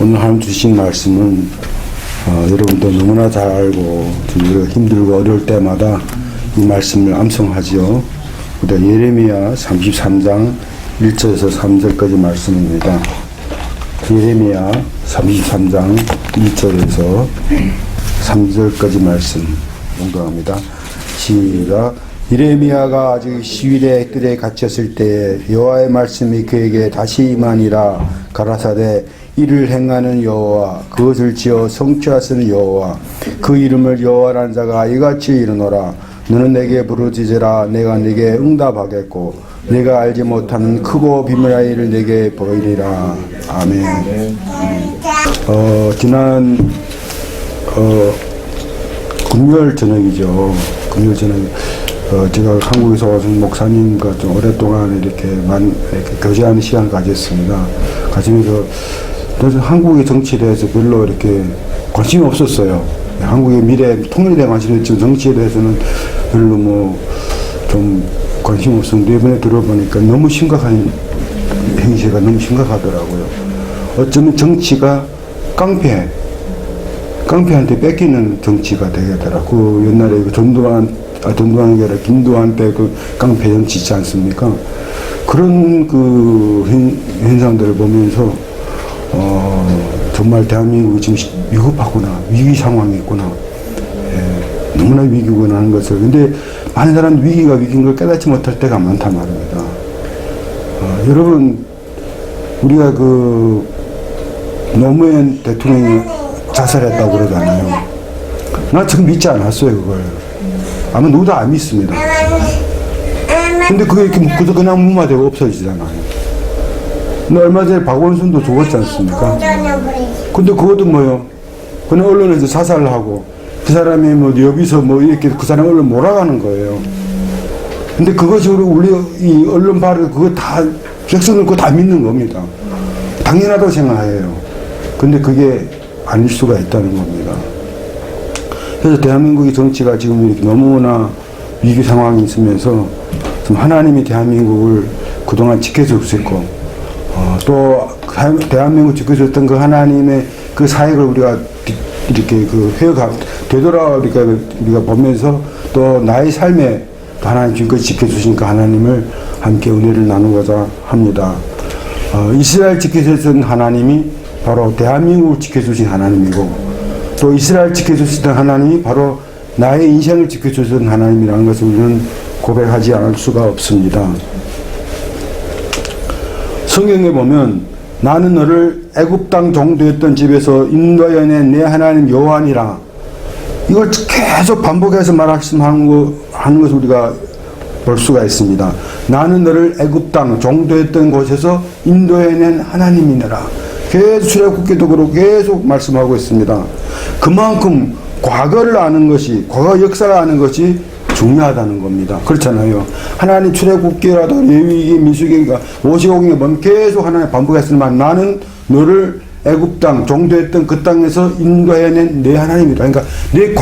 오늘 하나님 주신 말씀은 여러분도 너무나 잘 알고 우리가 힘들고 어려울 때마다 이 말씀을 암송하지요. 우리가 예레미야 33장 1절에서 3절까지 말씀입니다. 예레미야 33장 1절에서 3절까지 말씀 공독합니다. 시작. 예레미야가 아직 시위대 뜰에 갇혔을 때에 여호와의 말씀이 그에게 다시 임하니라. 가라사대 이를 행하는 여호와, 그것을 지어 성취하시는 여호와, 그 이름을 여호와라는 자가 이같이 이르노라. 너는 내게 부르짖으라. 내가 네게 응답하겠고 내가 알지 못하는 크고 비밀한 일을 내게 보이리라. 아멘. 지난 금요일 저녁이죠. 금요일 저녁 제가 한국에서 와서 목사님과 좀 오랫동안 이렇게 교제하는 시간을 가졌습니다. 가지면서 한국의 정치에 대해서 별로 이렇게 관심이 없었어요. 한국의 미래, 통일에 대한 관심이 있지만 정치에 대해서는 별로 좀 관심 없었는데 이번에 들어보니까 너무 심각한 행세가 너무 심각하더라고요. 어쩌면 정치가 깡패한테 뺏기는 정치가 되겠더라고. 그 옛날에 전두환이 아니라 김두한 때 그 깡패 정치 있지 않습니까? 그런 그 현상들을 보면서 정말 대한민국이 지금 위급하구나, 위기 상황이 있구나, 너무나 위기구나 하는 것을. 근데 많은 사람은 위기가 위기인 걸 깨닫지 못할 때가 많단 말입니다. 여러분, 우리가 그 노무현 대통령이 자살했다고 그러잖아요. 나 지금 믿지 않았어요, 그걸. 아마 누구도 안 믿습니다. 근데 그게 이렇게 그냥 무마되고 없어지잖아요. 근데 얼마 전에 박원순도 죽었지 않습니까? 근데 그것도 뭐요? 그냥 언론에서 자살을 하고 그 사람이 여기서 이렇게 그 사람 언론 몰아가는 거예요. 근데 그것이 우리 이 언론 발을 그거 다 백성들 그거 다 믿는 겁니다. 당연하다고 생각해요. 근데 그게 아닐 수가 있다는 겁니다. 그래서 대한민국의 정치가 지금 이렇게 너무나 위기 상황이 있으면서 좀 하나님이 대한민국을 그동안 지켜주셨고 또 대한민국 지켜줬던 그 하나님의 그 사역을 우리가 이렇게 되돌아 우리가 보면서 또 나의 삶에 또 하나님 지금까지 지켜주신 그 하나님을 함께 은혜를 나누고자 합니다. 이스라엘 지켜주신 하나님이 바로 대한민국을 지켜주신 하나님이고 또 이스라엘 지켜주시던 하나님이 바로 나의 인생을 지켜주시던 하나님이라는 것을 우리는 고백하지 않을 수가 없습니다. 성경에 보면 나는 너를 애굽 땅 종되었던 집에서 인도하여 낸 내 하나님 여호와니라. 이걸 계속 반복해서 말씀하는 것을 우리가 볼 수가 있습니다. 나는 너를 애굽 땅 종되었던 곳에서 인도해낸 하나님이니라. 계속 출애굽기도 그렇고 계속 말씀하고 있습니다. 그만큼 과거를 아는 것이, 과거 역사를 아는 것이 중요하다는 겁니다. 그렇잖아요. 하나님 출애굽기라도 레위기, 민수기가 55경에 보면 계속 하나님 반복했으면 나는 너를 애굽 땅 종되었던 그 땅에서 인도해낸 내 하나님이다. 그러니까 내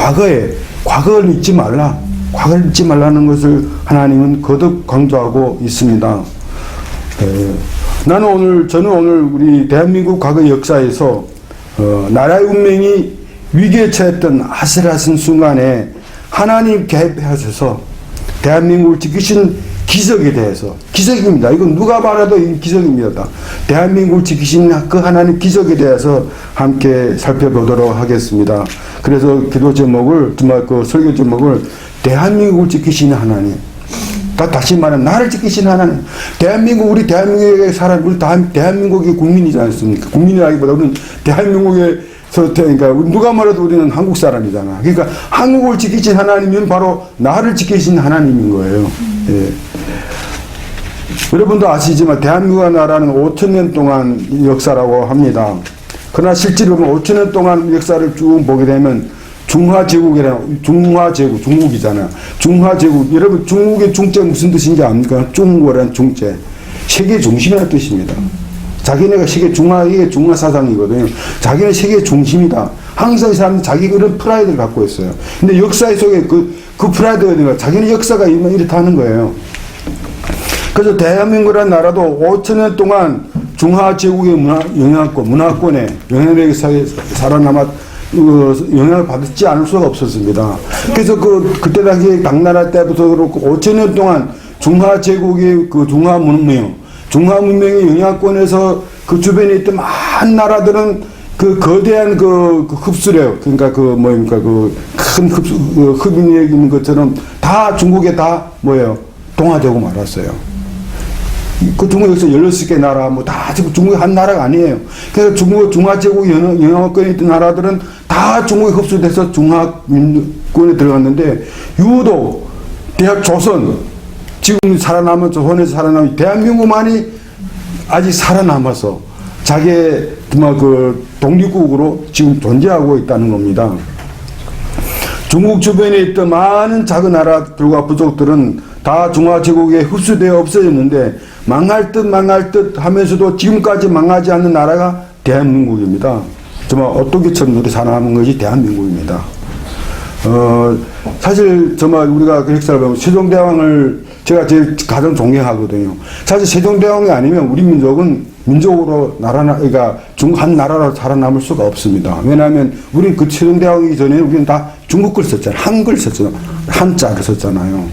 과거를 잊지 말라. 과거를 잊지 말라는 것을 하나님은 거듭 강조하고 있습니다. 저는 오늘 우리 대한민국 과거 역사에서 나라의 운명이 위기에 처했던 아슬아슬 순간에 하나님 개입하셔서 대한민국을 지키신 기적에 대해서, 기적입니다. 이건 누가 말해도 기적입니다. 대한민국을 지키신 그 하나님 기적에 대해서 함께 살펴보도록 하겠습니다. 그래서 기도 제목을, 정말 그 설교 제목을 대한민국을 지키시는 하나님. 다시 말하면 나를 지키신 하나님. 우리 대한민국의 사람, 우리 대한민국의 국민이지 않습니까? 국민이라기보다 우리는 그러니까 누가 말해도 우리는 한국 사람이잖아. 그러니까 한국을 지키신 하나님은 바로 나를 지키신 하나님인 거예요. 예. 여러분도 아시지만 대한민국 나라는 5,000년 동안 역사라고 합니다. 그러나 실제로 5,000년 동안 역사를 쭉 보게 되면 중국이잖아요. 중화제국. 여러분 중국의 중제 무슨 뜻인지 압니까? 중국어란 중제. 세계 중심이라는 뜻입니다. 자기네가 이게 중화 사상이거든요. 자기네 세계 중심이다. 항상 이 사람은 자기 그런 프라이드를 갖고 있어요. 근데 역사 속에 그 프라이드가 있는 거야. 자기네 역사가 이렇다 하는 거예요. 그래서 대한민국이라는 나라도 5,000년 동안 중화 제국의 문화권에 영향력이 살아남아 영향을 받지 않을 수가 없었습니다. 그래서 그때 당시 당나라 때부터 그렇고 5천년 동안 중화 제국의 중화 문명의 영향권에서 그 주변에 있던 많은 나라들은 거대한 흡수력, 그러니까 큰 흡인력이 있는 것처럼 다 중국에 다 동화되고 말았어요. 중국에서 16개 나라, 다 지금 중국이 한 나라가 아니에요. 그래서 중화제국 영향권에 있던 나라들은 다 중국에 흡수돼서 중화민권에 들어갔는데, 유독 대학 조선, 지금 조선에서 살아남은 대한민국만이 아직 살아남아서 자기의 독립국으로 지금 존재하고 있다는 겁니다. 중국 주변에 있던 많은 작은 나라들과 부족들은 다 중화제국에 흡수되어 없어졌는데, 망할 듯 하면서도 지금까지 망하지 않는 나라가 대한민국입니다. 정말 어떻게 천들이 살아남은 것이 대한민국입니다. 사실 정말 우리가 그 역사를 보면 세종대왕을 제가 제일 가장 존경하거든요. 사실 세종대왕이 아니면 우리 민족은 민족으로 그러니까 한 나라로 살아남을 수가 없습니다. 왜냐하면 우리는 그 세종대왕이기 전에 우리는 다 중국글 썼잖아요. 한글 썼잖아요. 한자를 썼잖아요.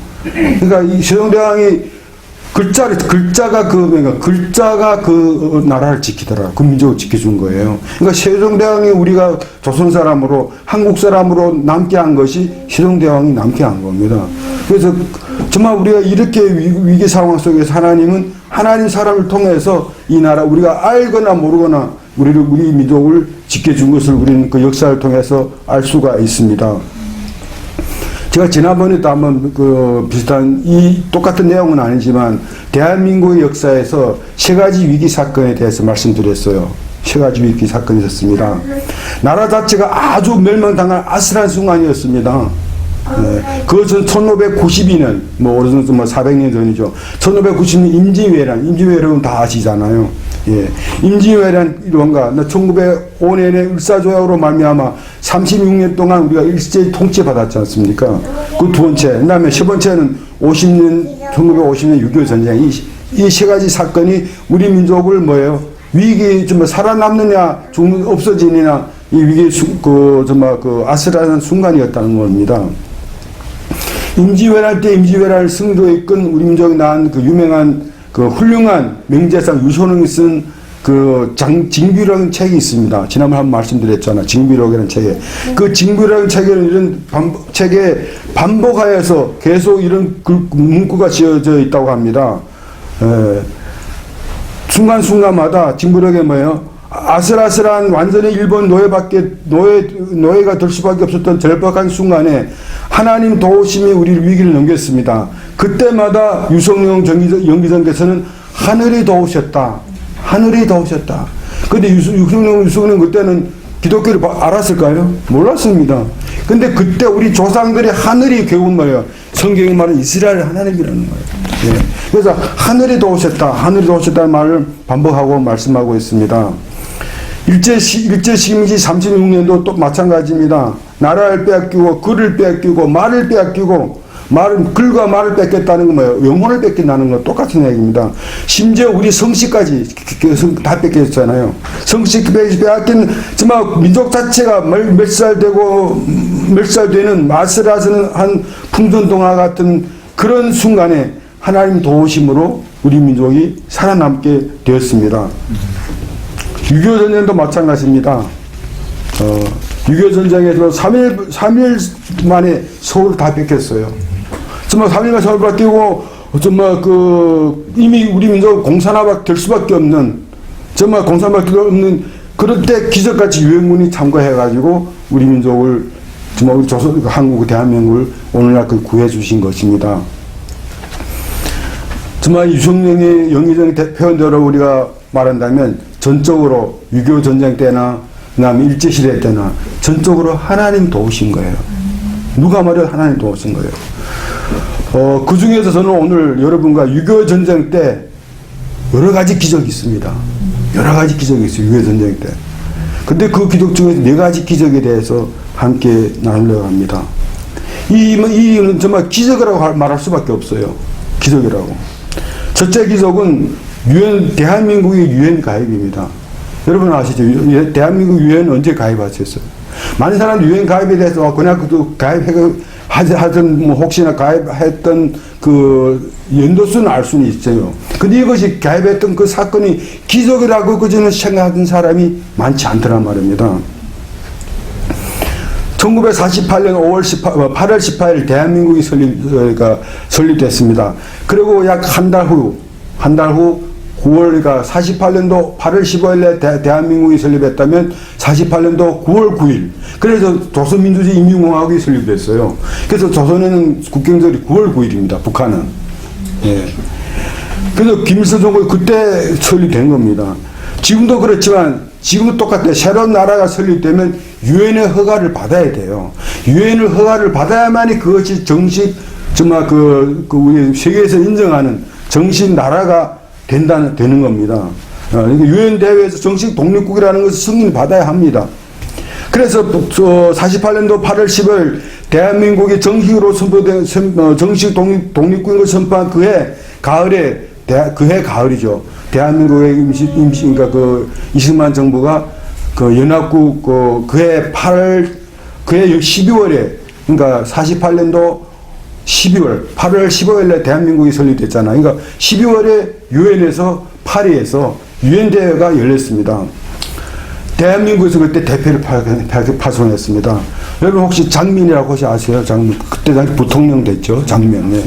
그러니까 이 세종대왕이 글자가 그 나라를 지키더라. 그 민족을 지켜준 거예요. 그러니까 세종대왕이 우리가 조선 사람으로, 한국 사람으로 남게 한 것이 세종대왕이 남게 한 겁니다. 그래서 정말 우리가 이렇게 위기 상황 속에서 하나님 사람을 통해서 이 나라, 우리가 알거나 모르거나 우리 민족을 지켜준 것을 우리는 그 역사를 통해서 알 수가 있습니다. 제가 지난번에도 한번 비슷한 똑같은 내용은 아니지만 대한민국의 역사에서 3가지 위기 사건에 대해서 말씀드렸어요. 3가지 위기 사건이 있었습니다. 나라 자체가 아주 멸망당할 아슬한 순간이었습니다. 그것은 1592년, 오래전 400년 전이죠. 1592년 임진왜란 다 아시잖아요. 예. 임진왜란 이론가 1905년에 을사조약으로 말미암아 36년 동안 우리가 일제 통치 받았지 않습니까? 그 두 번째, 그다음에 세 번째는 1950년 6.25 전쟁. 이 3가지 사건이 우리 민족을 위기 좀 살아남느냐, 없어지느냐, 이 위기 아슬한 순간이었다는 겁니다. 임진왜란 때 임진왜란을 승도에 이끈 우리 민족이 낳은 유명한 훌륭한 명제상 유소능이 쓴 징비록이라는 책이 있습니다. 지난번에 한번 말씀드렸잖아요. 징비록이라는 책에. 그 징비록이라는 책에는 이런 책에 반복하여서 계속 이런 문구가 지어져 있다고 합니다. 순간순간마다 징비록에 아슬아슬한 완전히 일본 노예가 될 수밖에 없었던 절박한 순간에 하나님 도우심이 우리를 위기를 넘겼습니다. 그때마다 유성룡 연기전께서는 하늘이 도우셨다. 근데 유성룡 그때는 기독교를 알았을까요? 몰랐습니다. 근데 그때 우리 조상들의 하늘이 결국 성경이 말하는 이스라엘 하나님이라는 거예요. 예. 그래서 하늘이 도우셨다는 말을 반복하고 말씀하고 있습니다. 일제시민지 36년도 또 마찬가지입니다. 나라를 빼앗기고 글을 빼앗기고 말을 빼앗기고 글과 말을 뺏겼다는 건 영혼을 뺏긴다는 건 똑같은 얘기입니다. 심지어 우리 성씨까지 다 뺏겼잖아요. 성씨 빼앗긴 정말 민족 자체가 몇 살 되는 아슬아슬한 풍전동화 같은 그런 순간에 하나님 도우심으로 우리 민족이 살아남게 되었습니다. 6.25 전쟁도 마찬가지입니다. 6.25 전쟁에서 3일 만에 서울 다 뺏겼어요. 정말 3일 만에 서울 뺏기고, 정말 이미 우리 민족 공산화가 될 수밖에 없는, 정말 공산화가 없는, 그럴 때 기적같이 유엔군이 참가해가지고, 우리 민족을, 정말 우리 한국, 대한민국을 오늘날 구해주신 것입니다. 정말 유성룡의 연기전의 표현대로 우리가 말한다면, 전적으로 6.25 전쟁 때나 그다음에 일제시대 때나 전적으로 하나님 도우신 거예요. 누가 말해도 하나님 도우신 거예요. 그 중에서 저는 오늘 여러분과 6.25 전쟁 때 여러 가지 기적이 있습니다. 여러 가지 기적이 있어요. 6.25 전쟁 때. 근데 그 기적 중에서 4가지 기적에 대해서 함께 나누려고 합니다. 이는 정말 기적이라고 말할 수밖에 없어요. 기적이라고. 첫째 기적은 대한민국이 유엔 가입입니다. 여러분 아시죠? 대한민국 유엔 언제 가입하셨어요? 많은 사람들이 유엔 가입에 대해서 그냥 그도 하든 뭐 혹시나 가입했던 그 연도수는 알 수는 있어요. 근데 이것이 가입했던 그 사건이 기적이라고 그저는 생각하던 사람이 많지 않더란 말입니다. 1948년 8월 18일 대한민국이 설립됐습니다. 그리고 약 한 달 후 9월, 그러니까 48년도 8월 15일에 대한민국이 설립했다면 48년도 9월 9일. 그래서 조선민주주의인민공화국이 설립됐어요. 그래서 조선에는 국경절이 9월 9일입니다. 북한은. 예. 그래서 김일성 정부가 그때 설립된 겁니다. 지금도 그렇지만 지금도 똑같아요. 새로운 나라가 설립되면 유엔의 허가를 받아야 돼요. 유엔의 허가를 받아야만이 그것이 정식 정말 우리 세계에서 인정하는 정식 나라가 되는 겁니다. 유엔 대회에서 정식 독립국이라는 것을 승인을 받아야 합니다. 그래서 48년도 8월 10일 대한민국이 정식으로 선포된 정식 독립국인 것을 선포한 그해 가을이죠. 대한민국의 그러니까 이승만 정부가 연합국 그해 12월에 그러니까 48년도 8월 15일에 대한민국이 설립됐잖아요. 그러니까 12월에 유엔에서 파리에서 유엔 대회가 열렸습니다. 대한민국에서 그때 대표를 파송했습니다. 여러분 혹시 장민이라고 혹시 아세요? 장민. 그때 당시 부통령 됐죠. 장면. 네.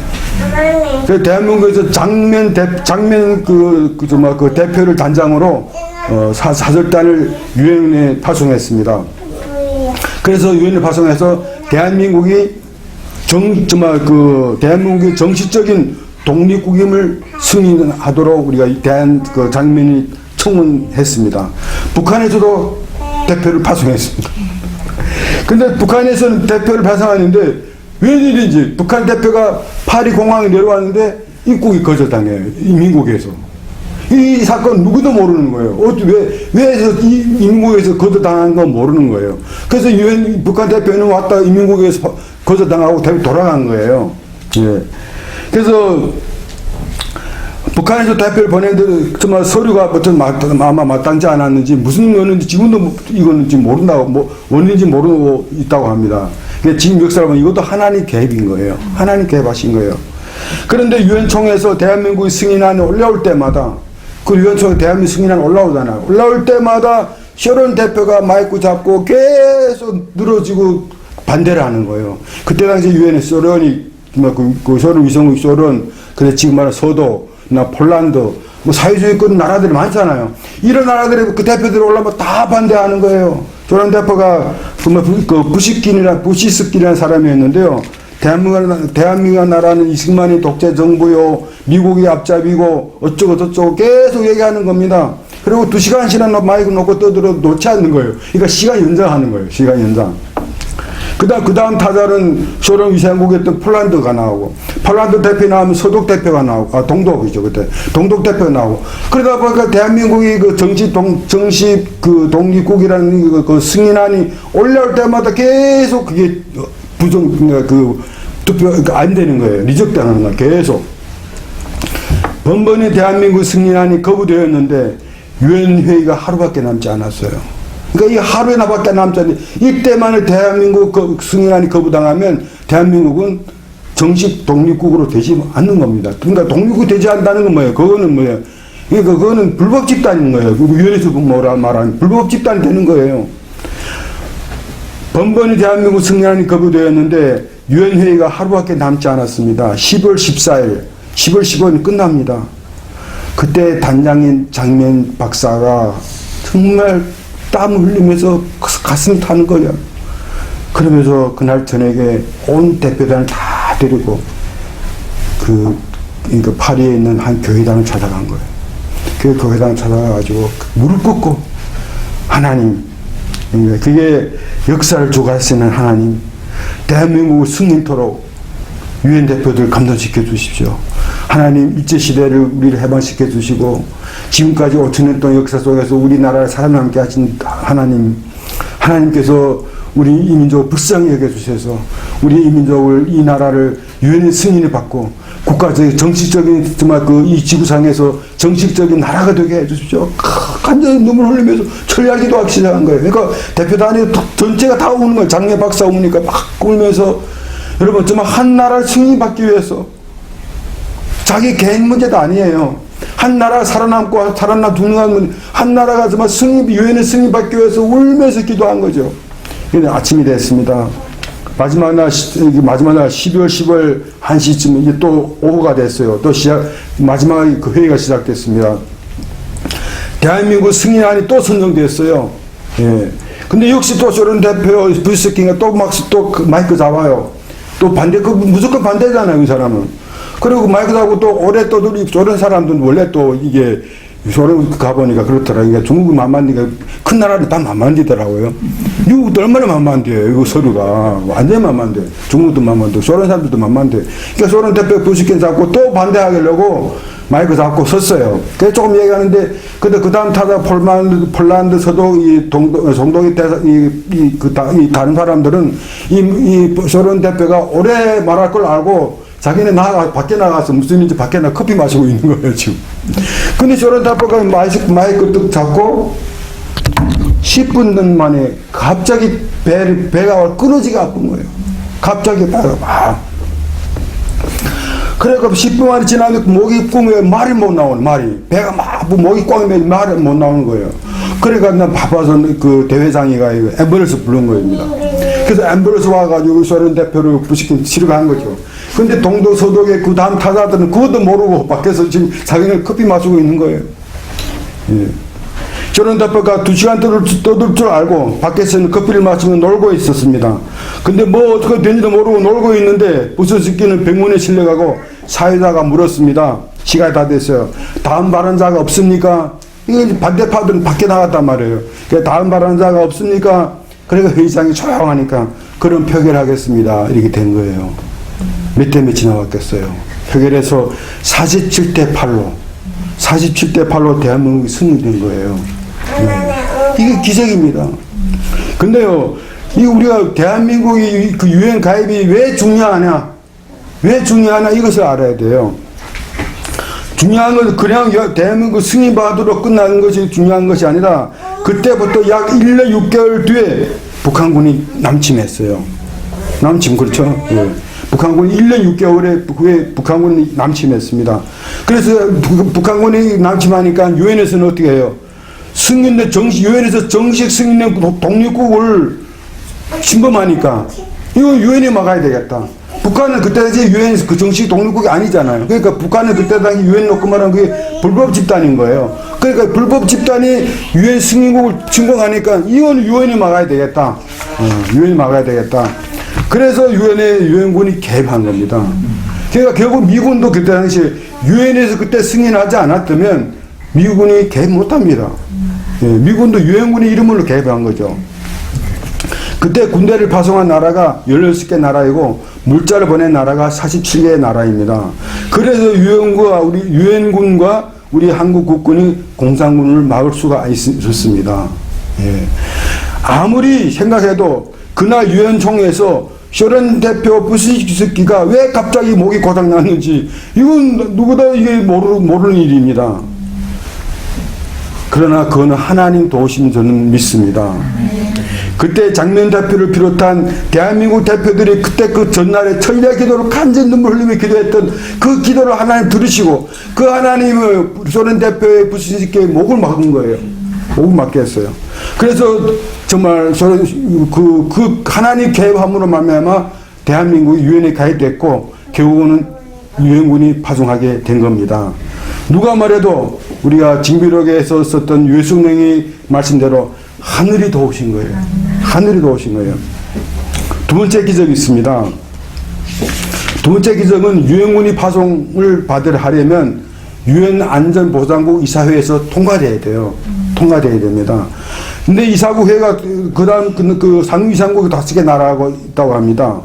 그래서 대한민국에서 장면 대표를 단장으로 사절단을 유엔에 파송했습니다. 그래서 유엔에 파송해서 대한민국이 대한민국의 정식적인 독립국임을 승인하도록 우리가 장면이 청원했습니다. 북한에서도 대표를 파송했습니다. 근데 북한에서는 대표를 파송하는데 웬일인지 북한 대표가 파리 공항에 내려왔는데 입국이 거절당해요. 민국에서. 이 사건 누구도 모르는 거예요. 왜 인민국에서 거절당한 건 모르는 거예요. 그래서 북한 대표는 왔다 인민국에서 거절당하고 돌아간 거예요. 예. 그래서 북한에서 대표를 보냈는데 정말 서류가 아마 마땅치 않았는지 무슨 원인인지 지금도 이거는 지금 모른다고 원인인지 모르고 있다고 합니다. 지금 역사를 보면 이것도 하나님 개입인 거예요. 하나님 개입하신 거예요. 그런데 유엔 총회에서 대한민국이 승인안이 올라올 때마다 그 유엔 총회 대한민국 승인안이 올라오잖아요. 올라올 때마다 쇼론 대표가 마이크 잡고 계속 늘어지고 반대를 하는 거예요. 그때 당시 유엔에 쇼론이 쇼론 위성국 쇼론 그래 지금 말하는 서도나 폴란드 사회주의권 나라들이 많잖아요. 이런 나라들이 그 대표들이 올라오면 다 반대하는 거예요. 쇼론 대표가 부시스킨이라는 사람이었는데요. 대한민국 나라는 이승만이 독재 정부요, 미국이 앞잡이고 어쩌고 저쩌고 계속 얘기하는 겁니다. 그리고 2시간씩이나 마이크 놓고 떠들어 놓지 않는 거예요. 그러니까 시간 연장하는 거예요. 시간 연장. 그 다음 타자는 소련 위상국이었던 폴란드가 나오고, 폴란드 대표 나오면 서독 대표가 나오고, 동독이죠, 그때. 동독 대표 나오고. 그러다 보니까 대한민국이 정식 독립국이라는 그 승인안이 올라올 때마다 계속 그게 투표, 안 되는 거예요. 리적당하는 거예요. 계속. 번번이 대한민국 승인안이 거부되었는데, 유엔 회의가 하루밖에 남지 않았어요. 그러니까 이 하루에 나밖에 남지 않는데, 이때만에 대한민국 승인안이 거부당하면, 대한민국은 정식 독립국으로 되지 않는 겁니다. 그러니까 독립국이 되지 않는다는 건 뭐예요? 그거는 뭐예요? 그러니까 그거는 불법 집단인 거예요. 유엔에서 말하는 불법 집단이 되는 거예요. 번번이 대한민국 승인안이 거부되었는데 유엔 회의가 하루밖에 남지 않았습니다. 10월 14일, 10월 15일 끝납니다. 그때 단장인 장면 박사가 정말 땀을 흘리면서 가슴이 타는 거예요. 그러면서 그날 저녁에 온 대표단을 다 데리고 그러니까 파리에 있는 한 교회당을 찾아간 거예요. 그 교회당을 찾아가가지고 무릎 꿇고 하나님, 그게 역사를 주관하시는 하나님, 대한민국을 승인토록 유엔 대표들 감동시켜 주십시오. 하나님, 일제시대를 우리를 해방시켜 주시고 지금까지 5,000년 동안 역사 속에서 우리나라를 살아남게 하신 하나님께서 우리 이민족을 불쌍히 여겨주셔서 우리 이민족을, 이 나라를 유엔의 승인을 받고 국가적인 정치적인 정말 이 지구상에서 정식적인 나라가 되게 해주십시오. 간절히 눈물 흘리면서 철야기도 하기 시작한 거예요. 그러니까 대표단이 전체가 다 우는 거예요. 장례 박사 우니까 막 울면서 여러분 정말 한 나라를 승리받기 위해서 자기 개인 문제도 아니에요. 한 나라가 살아남고 죽는 한 나라가 정말 유엔의 승리받기 위해서 울면서 기도한 거죠. 근데 아침이 됐습니다. 마지막 날 12월 1시쯤 이제 또 오후가 됐어요. 또 마지막 그 회의가 시작됐습니다. 대한민국 승인안이 또 선정됐어요. 예. 근데 역시 또 소련 대표 부스킹이 또 마이크 잡아요. 또 무조건 반대잖아요, 이 사람은. 그리고 마이크 잡고 또 오래 또 소련 사람들은 원래 또 이게 소련 가보니까 그렇더라고요. 그러니까 중국이 만만디가 큰 나라를 다 만만디더라고요. 미국도 얼마나 만만디예요. 이거 서류가 완전히 만만디. 중국도 만만디, 소련 사람들도 만만디. 그러니까 소련 대표 부스킹 잡고 또 반대하려고 마이크 잡고 섰어요. 그래서 조금 얘기하는데, 근데 그 다음 타자 폴란드 서도 송동이 다른 사람들은 이 소련 대표가 오래 말할 걸 알고 자기네 밖에 나가서 무슨 일인지 밖에 나가 커피 마시고 있는 거예요, 지금. 근데 소련 대표가 마이크 뚝 잡고 10분 만에 갑자기 배가 끊어지게 아픈 거예요. 갑자기 배가 막. 그래서 10분 만에 지나면 목이 꽁에 말이 못 나오는 말이. 배가 막 목이 꽁이면 말이 못 나오는 거예요. 그러니까 난 바빠서 그 대회장이가 앰뷸런스 부른 거입니다. 그래서 앰뷸런스 와가지고 소련 대표를 부시킨 치료가 한 거죠. 근데 동독 서독의 그 다음 타자들은 그것도 모르고 밖에서 지금 자기네 커피 마시고 있는 거예요. 예. 소련 대표가 2시간 떠들 줄 알고 밖에서는 커피를 마시며 놀고 있었습니다. 근데 뭐 어떻게 된지도 모르고 놀고 있는데 부스스키는 병원에 실려가고 사회자가 물었습니다. 시간이 다 됐어요. 다음 발언자가 없습니까? 이게 반대파들은 밖에 나갔단 말이에요. 다음 발언자가 없습니까? 그러니까 회의장이 조용하니까 그럼 표결하겠습니다. 이렇게 된 거예요. 몇 대 몇이 나왔겠어요. 표결해서 47대 8로 대한민국이 승리된 거예요. 네. 이게 기적입니다. 근데요, 이 우리가 대한민국이 그 유엔 가입이 왜 중요하냐? 이것을 알아야 돼요. 중요한 것은 그냥 대한민국 승인받으러 끝나는 것이 중요한 것이 아니라 그때부터 약 1년 6개월 뒤에 북한군이 남침했어요. 그렇죠? 예. 북한군이 1년 6개월에 후에 북한군이 남침했습니다. 그래서 북한군이 남침하니까 유엔에서는 어떻게 해요? 유엔에서 정식 승인된 독립국을 침범하니까 이거 유엔이 막아야 되겠다. 북한은 그때 당시 유엔 그 정식 독립국이 아니잖아요. 그러니까 북한은 그때 당시 유엔 놓고 말하면 그게 불법 집단인 거예요. 그러니까 불법 집단이 유엔 승인국을 침범하니까 이건 유엔이 막아야 되겠다. 유엔이 막아야 되겠다. 그래서 유엔군이 개입한 겁니다. 그러니까 결국 미군도 그때 당시 유엔에서 그때 승인하지 않았다면 미군이 개입 못합니다. 예, 미군도 유엔군의 이름으로 개입한 거죠. 그때 군대를 파송한 나라가 16개 나라이고 물자를 보낸 나라가 47개의 나라입니다. 그래서 유엔군과 우리 한국 국군이 공산군을 막을 수가 있었습니다. 예. 아무리 생각해도 그날 유엔 총회에서 소련 대표 부시스키가 왜 갑자기 목이 고장났는지 이건 누구도 이게 모르는 일입니다. 그러나 그거는 하나님 도우심 저는 믿습니다. 그때 장면 대표를 비롯한 대한민국 대표들이 그때 그 전날에 천리의 기도로 간절히 눈물 흘리며 기도했던 그 기도를 하나님 들으시고 그 하나님을 소련 대표의 부시스키의 목을 막은 거예요. 목을 막게 했어요. 그래서 정말 그 하나님 개입함으로 말미암아 대한민국이 유엔에 가입됐고 결국은 유엔군이 파송하게 된 겁니다. 누가 말해도 우리가 징비록에서 썼던 유해숙령이 말씀대로 하늘이 도우신 거예요. 하늘이 도우신 거예요. 두 번째 기적이 있습니다. 두 번째 기적은 유엔군이 파송을 하려면 유엔 안전보장국 이사회에서 통과돼야 돼요. 통과돼야 됩니다. 근데 이사국 회가 그다음 그 상임이사국 5개 나라가 있다고 합니다.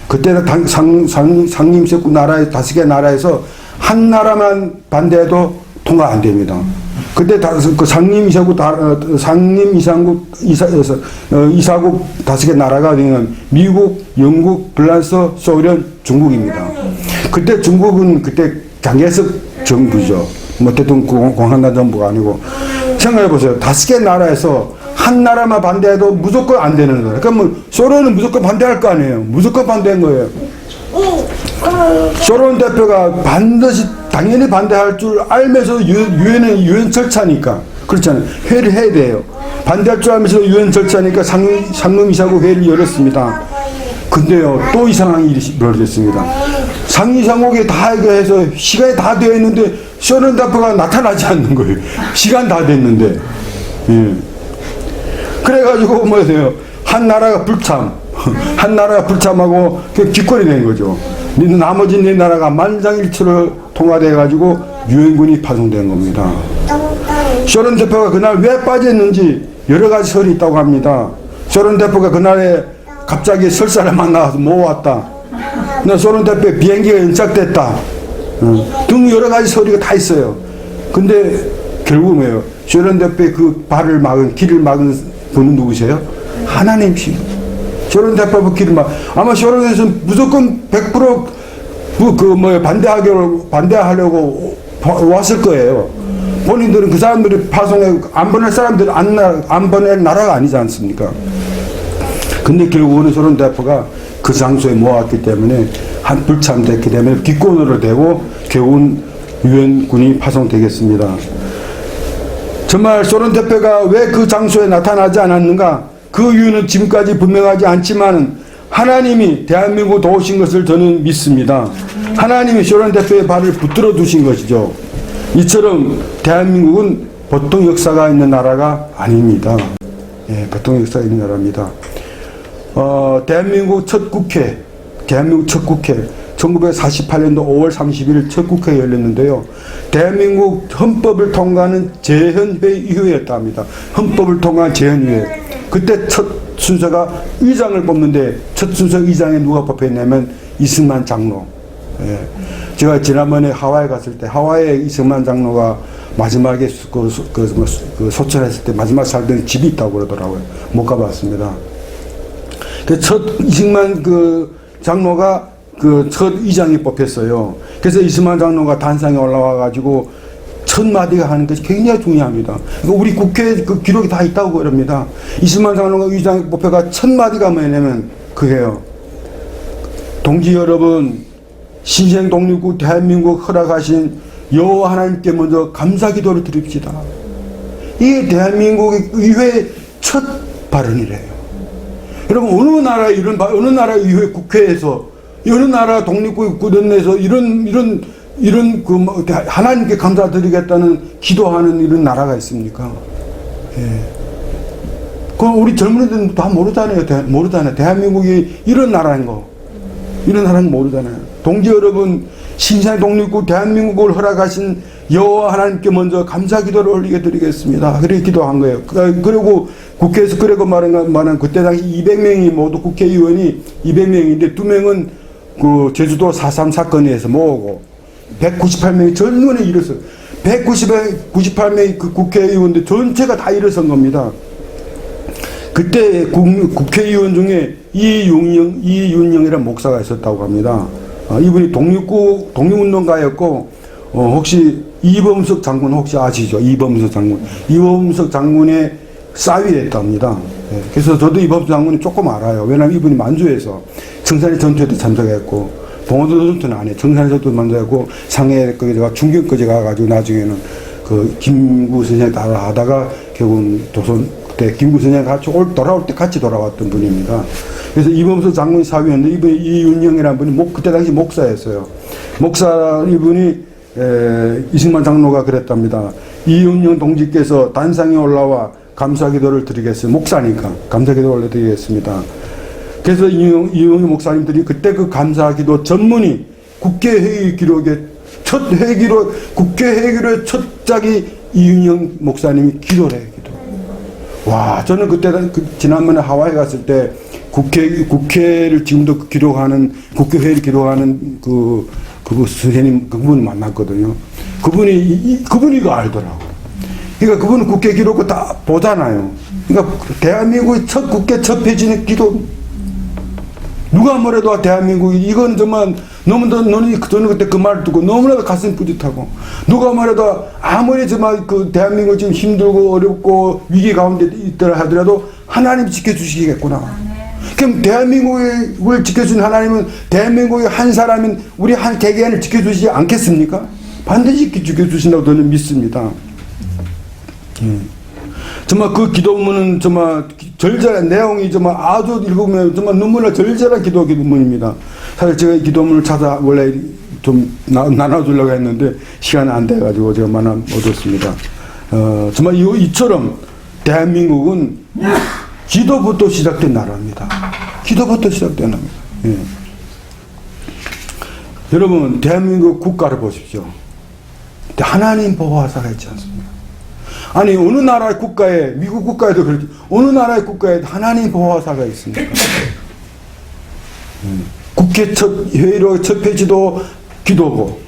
그때는 상임이사국 나라 5개 나라에서 한 나라만 반대해도 통과 안 됩니다. 그때 그 상임이사국 이사국 5개 나라가 되면 미국, 영국, 프랑스, 소련, 중국입니다. 그때 중국은 그때 장개석 정부죠. 뭐 대통령 공산당 정부가 아니고. 생각해보세요. 5개 나라에서 한 나라만 반대해도 무조건 안 되는 거예요. 그러니까 뭐 소련은 무조건 반대할 거 아니에요. 무조건 반대한 거예요. 소련 대표가 반드시 당연히 반대할 줄 알면서 유엔은 유엔 절차니까 그렇잖아요. 회의를 해야 돼요. 반대할 줄 알면서 유엔 절차니까 상임이사국 회의를 열었습니다. 근데요 또 이상한 일이 벌어졌습니다. 상임이사국에 다 해서 시간이 다 되어 있는데 소련 대표가 나타나지 않는 거예요. 시간 다 됐는데. 예. 그래가지고 뭐예요? 한 나라가 불참, 한 나라가 불참하고 기권이 된 거죠. 나머지 네 나라가 만장일치로 통과돼가지고 유엔군이 파송된 겁니다. 소련 대표가 그날 왜 빠졌는지 여러 가지 설이 있다고 합니다. 소련 대표가 그날에 갑자기 설사를 만나서 못 왔다. 소련 대표의 비행기가 연착됐다. 등 여러 가지 소리가 다 있어요. 근데 결국 뭐예요? 소련 대표의 그 발을 막은, 길을 막은 분은 누구세요? 하나님이시요. 소련 대표 길을 아마 소련에서는 무조건 100% 반대하려고 왔을 거예요. 본인들은 그 사람들이 파송해 안 보낼 사람들 안 보낼 나라가 아니지 않습니까? 근데 결국은 소련 대표가 그 장소에 모았기 때문에 한 불참됐기 때문에 기권으로 되고 결국은 유엔군이 파송되겠습니다. 정말 소련 대표가 왜 그 장소에 나타나지 않았는가? 그 이유는 지금까지 분명하지 않지만 하나님이 대한민국 도우신 것을 저는 믿습니다. 하나님이 소련 대표의 발을 붙들어 두신 것이죠. 이처럼 대한민국은 보통 역사가 있는 나라가 아닙니다. 예, 보통 역사가 있는 나라입니다. 대한민국 첫 국회 1948년도 5월 30일 첫 국회가 열렸는데요. 대한민국 헌법을 통과하는 재헌회 이후였다 합니다. 헌법을 통과한 재헌회. 그때 첫 순서가 의장을 뽑는데 첫 순서 의장에 누가 뽑혔냐면 이승만 장로. 예. 제가 지난번에 하와이 갔을 때 하와이에 이승만 장로가 마지막에 소천했을 때 마지막 살던 집이 있다고 그러더라고요. 못 가봤습니다. 그 첫 이승만 장로가 첫 의장이 뽑혔어요. 그래서 이승만 장로가 단상에 올라와 가지고 첫 마디가 하는 것이 굉장히 중요합니다. 우리 국회 그 기록이 다 있다고 그럽니다. 이승만 장로가 의장이 뽑혀가 첫 마디가 뭐냐면 그게요. 동지 여러분, 신생 독립국 대한민국 허락하신 여호와 하나님께 먼저 감사 기도를 드립시다. 이게 대한민국의 의회 첫 발언이래요. 여러분 어느 나라 의회 국회에서 어느 나라 독립국 구련내에서 이런 하나님께 감사드리겠다는 기도하는 이런 나라가 있습니까? 예. 그 우리 젊은이들은 다 모르잖아요. 모르잖아요. 대한민국이 이런 나라인 거. 이런 나라는 모르잖아요. 동지 여러분, 신생 독립국 대한민국을 허락하신 여호와 하나님께 먼저 감사 기도를 올리게 드리겠습니다. 그렇게 기도한 거예요. 그리고 국회에서 그러고 말한 그때 당시 200명이 모두 국회의원이 200명인데 2명은 그 제주도 4.3 사건에 의해서 모으고 198명이 전원에 일어서 198명의 그 국회의원들 전체가 다 일어선 겁니다. 그때 국회의원 중에 이윤영이라는 목사가 있었다고 합니다. 이분이 독립운동가였고 혹시 이범석 장군 혹시 아시죠? 이범석 장군의 싸위였답니다. 그래서 저도 이범석 장군이 조금 알아요. 왜냐하면 이분이 만주에서 청산리 전투에도 참석했고 봉오도 전투는 안 해. 청산리 전투도 만들고 상해 거기다가 중경까지 가가지고 나중에는 그 김구 선생 따라하다가 결국은 조선 그때 김구 선생 같이 돌아올 때 같이 돌아왔던 분입니다. 그래서 이범석 장군이 사위였는데 이분이 이윤영이라는 분이 그때 당시 목사였어요. 목사 이분이 이승만 장로가 그랬답니다. 이윤영 동지께서 단상에 올라와 감사기도를 드리겠습니다. 목사니까 감사기도 올려드리겠습니다. 그래서 이윤영 목사님들이 그때 그 감사기도 전문이 국회회의 기록에 국회회의기록의 첫 장이 이윤영 목사님이 기도를 해요. 와, 저는 그때 지난번에 하와이 갔을 때 국회를 지금도 국회회의를 기록하는 선생님, 그분을 만났거든요. 그분이 이거 알더라고. 그러니까 그분은 국회 기록을 다 보잖아요. 그러니까 대한민국의 국회 첫 페이지는 기도. 누가 뭐래도 대한민국이 이건 정말 너는 그때 그 말을 듣고 너무나도 가슴 뿌듯하고 누가 뭐래도 아무리 정말 그 대한민국 지금 힘들고 어렵고 위기 가운데 있더라 하더라도 하나님이 지켜주시겠구나. 그럼 대한민국을 지켜준 하나님은 대한민국의 한 사람인 우리 한 개개인을 지켜주시지 않겠습니까? 반드시 지켜주신다고 저는 믿습니다. 정말 그 기도문은 정말 절절한 내용이 정말 아주 읽으면 정말 눈물나 절절한 기도문입니다. 사실 제가 이 기도문을 찾아 원래 좀 나눠주려고 했는데 시간이 안 돼가지고 제가 만화 못 얻었습니다. 정말 이처럼 대한민국은 기도부터 시작된 나라입니다. 기도부터 시작된 나라입니다. 예. 여러분 대한민국 국가를 보십시오. 하나님 보호하사가 있지 않습니까? 아니 어느 나라의 국가에 미국 국가에도 그렇지 어느 나라의 국가에 하나님 보호하사가 있습니까? 국회 첫 회의로 첫 페이지도 기도고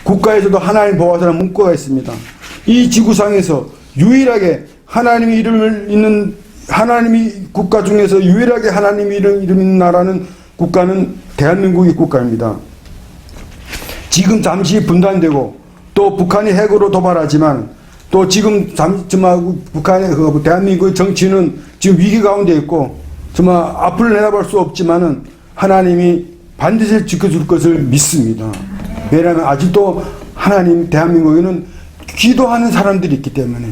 국가에서도 하나님 보호하사라는 문구가 있습니다. 이 지구상에서 유일하게 하나님의 이름을 있는 하나님이 국가 중에서 유일하게 하나님의 이름 있는 나라는 국가는 대한민국의 국가입니다. 지금 잠시 분단되고 또 북한이 핵으로 도발하지만 또 지금 정말 북한의 대한민국의 정치는 지금 위기 가운데 있고 정말 앞을 내다볼 수 없지만은 하나님이 반드시 지켜줄 것을 믿습니다. 왜냐하면 아직도 하나님 대한민국에는 기도하는 사람들이 있기 때문에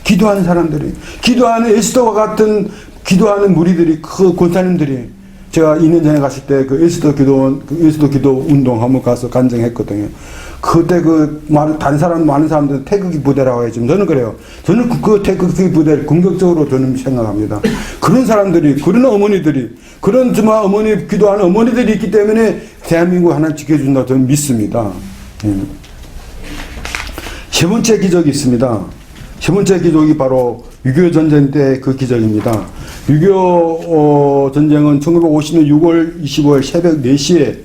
기도하는 사람들이 기도하는 에스더와 같은 기도하는 무리들이 그 권사님들이 제가 2년 전에 갔을 때 그 에스더 기도 운동 한번 가서 간증했거든요. 그때 다른 사람, 많은 사람들은 태극기 부대라고 해야지. 저는 그래요. 저는 그 태극기 부대를 긍정적으로 저는 생각합니다. 그런 사람들이, 그런 어머니들이, 그런 정말 어머니, 기도하는 어머니들이 있기 때문에 대한민국 하나님 지켜준다고 저는 믿습니다. 세 번째 기적이 있습니다. 세 번째 기적이 바로 6.25 전쟁 때 그 기적입니다. 6.25 전쟁은 1950년 6월 25일 새벽 4시에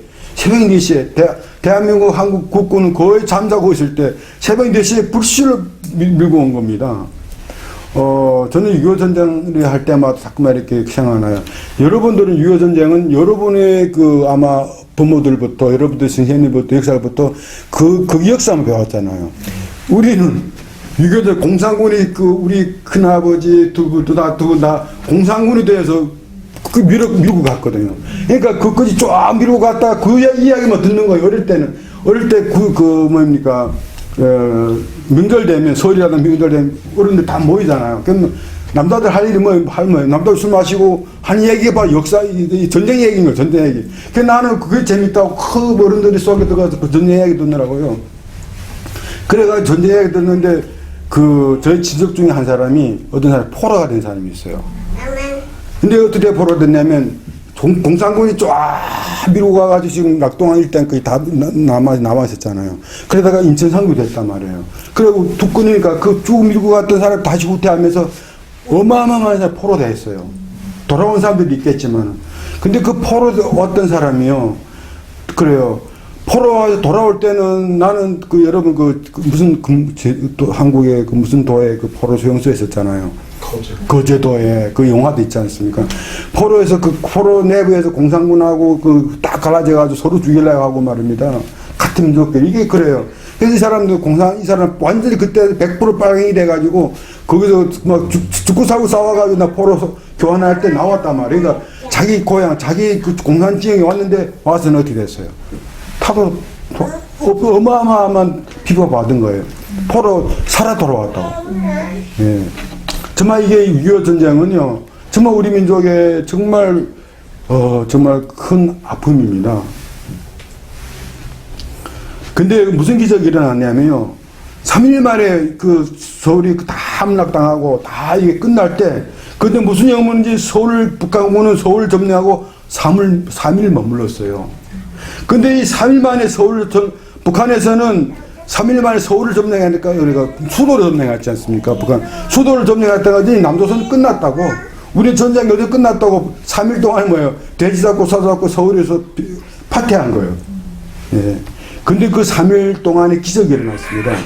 대한민국 한국 국군은 거의 잠자고 있을 때 새벽 4시에 불씨를 밀고 온 겁니다. 저는 6.25 전쟁을 할 때마다 자꾸만 이렇게 생각나요. 여러분들은 6.25 전쟁은 여러분의 아마 부모들부터, 여러분들 선생님부터, 역사부터 그 역사만 배웠잖아요. 우리는 6.25 공산군이 우리 큰아버지 두고 다 공산군이 돼서 밀고 갔거든요. 그러니까 그까지 쫙 밀고 갔다가 그 이야기만 듣는 거예요. 어릴 때 뭡니까, 명절 되면, 설이라든 명절 되면 어른들 다 모이잖아요. 그럼 남자들 할 일이 뭐예요? 남자들 술 마시고 하는 얘기가 바로 역사, 전쟁 얘기인 거예요, 전쟁 얘기. 그래서 나는 그게 재밌다고 큰 어른들이 속에 들어가서 그 전쟁 얘기 듣느라고요. 그래가지고 전쟁 얘기 듣는데 저희 친척 중에 한 사람이 어떤 사람이 포로가 된 사람이 있어요. 근데 어떻게 포로가 됐냐면 공산군이 쫙 밀고 가가지고 지금 낙동강 일대까지 다 남아 있었잖아요. 그러다가 인천 상륙됐단 말이에요. 그리고 툭 끊으니까 그 쭉 밀고 갔던 사람 다시 후퇴하면서 어마어마한 사람이 포로 됐어요. 돌아온 사람들이 있겠지만. 근데 그 포로 왔던 사람이요. 그래요. 포로 돌아올 때는 나는 여러분 무슨 한국의 무슨 도에 포로 수용소에 있었잖아요. 거제도에 그 영화도 있지 않습니까? 포로에서 포로 내부에서 공산군하고 딱 갈라져가지고 서로 죽이려고 하고 말입니다. 같은 민족들 이게 그래요. 그래서 이 사람 완전히 그때 100% 빨갱이 돼가지고 거기서 막 죽고 살고 싸워가지고 나 포로 교환할 때 나왔단 말이에요. 그러니까 자기 고향, 자기 공산 지역에 왔는데 와서는 어떻게 됐어요? 타도 어마어마한 비판받은 거예요. 포로 살아 돌아왔다고. 예. 정말 이게 6.25 전쟁은요, 정말 우리 민족의 정말 큰 아픔입니다. 근데 무슨 기적이 일어났냐면요, 3일 만에 서울이 다 함락당하고 다 이게 끝날 때, 근데 무슨 영문인지 북한군은 서울 점령하고 3일 머물렀어요. 근데 이 3일 만에 북한에서는 3일 만에 서울을 점령하니까 우리가 수도를 점령했지 않습니까? 북한 수도를 점령했다가 남조선 끝났다고. 우리 전쟁 어제 끝났다고 3일 동안 뭐예요? 돼지 잡고 사 잡고 서울에서 파티한 거예요. 예. 근데 그 3일 동안에 기적이 일어났습니다.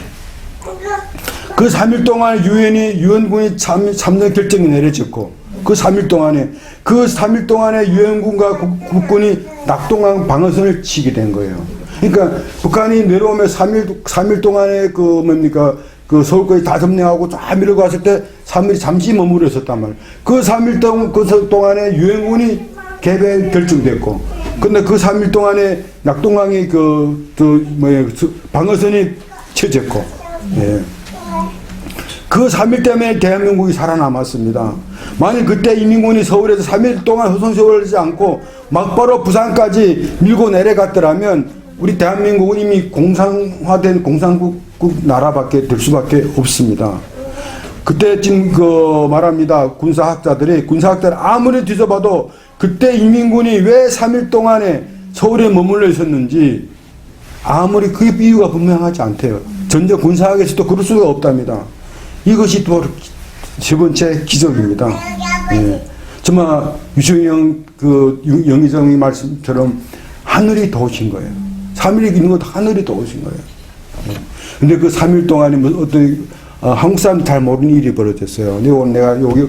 그 3일 동안 유엔군이 참전 결정이 내려졌고 그 3일 동안에 유엔군과 국군이 낙동강 방어선을 치게 된 거예요. 그러니까 북한이 내려오면 3일 동안에 그 서울까지 다 점령하고 쫙 밀고 갔을 때 3일 잠시 머무르 있었단 말이에요. 그 3일 동안에 유엔군이 개별 결정됐고, 근데 그 3일 동안에 낙동강이 방어선이 쳐졌고, 예. 그 3일 때문에 대한민국이 살아남았습니다. 만일 그때 인민군이 서울에서 3일 동안 호송세월하지 않고 막바로 부산까지 밀고 내려갔더라면 우리 대한민국은 이미 공산화된 공산국 나라밖에 될 수밖에 없습니다. 그때 지금 말합니다. 군사학자들이 아무리 뒤져봐도 그때 인민군이 왜 3일 동안에 서울에 머물러 있었는지 아무리 그 이유가 분명하지 않대요. 전혀 군사학에서도 그럴 수가 없답니다. 이것이 또 세 번째 기적입니다. 예. 정말 유승영 영의정이 말씀처럼 하늘이 도우신 거예요. 3일이 있는 것도 하늘이 도우신 거예요. 근데 그 3일 동안에 어떤 한국 사람이 잘 모르는 일이 벌어졌어요. 내가 여기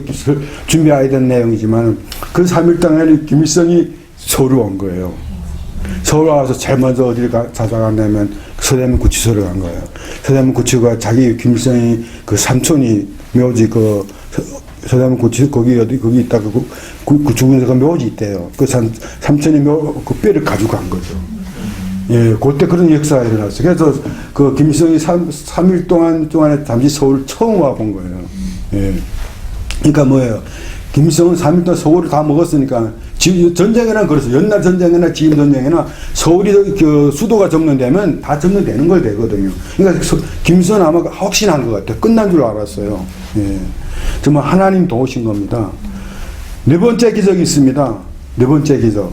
준비해야 되는 내용이지만 그 3일 동안에 김일성이 서울 온 거예요. 서울 와서 제일 먼저 어디를 찾아갔냐면 서대문 구치소를 간 거예요. 서대문 구치소가 자기 김일성이 그 삼촌이 묘지 서대문 구치소 거기 있다가 그 죽은 데가 묘지 있대요. 그 삼촌이 그 뼈를 가지고 간 거죠. 예, 그때 그런 역사가 일어났어요. 그래서 그 김일성이 3일 동안에 잠시 서울 처음 와본 거예요. 예. 그러니까 뭐예요? 김일성은 3일 동안 서울을 다 먹었으니까, 전쟁이나 그래서 옛날 전쟁이나 지금 전쟁이나 서울이 수도가 점령되면 다 점령되는 걸 되거든요. 그러니까 김일성은 아마 확신한 것 같아요. 끝난 줄 알았어요. 예. 정말 하나님 도우신 겁니다. 네 번째 기적이 있습니다. 네 번째 기적.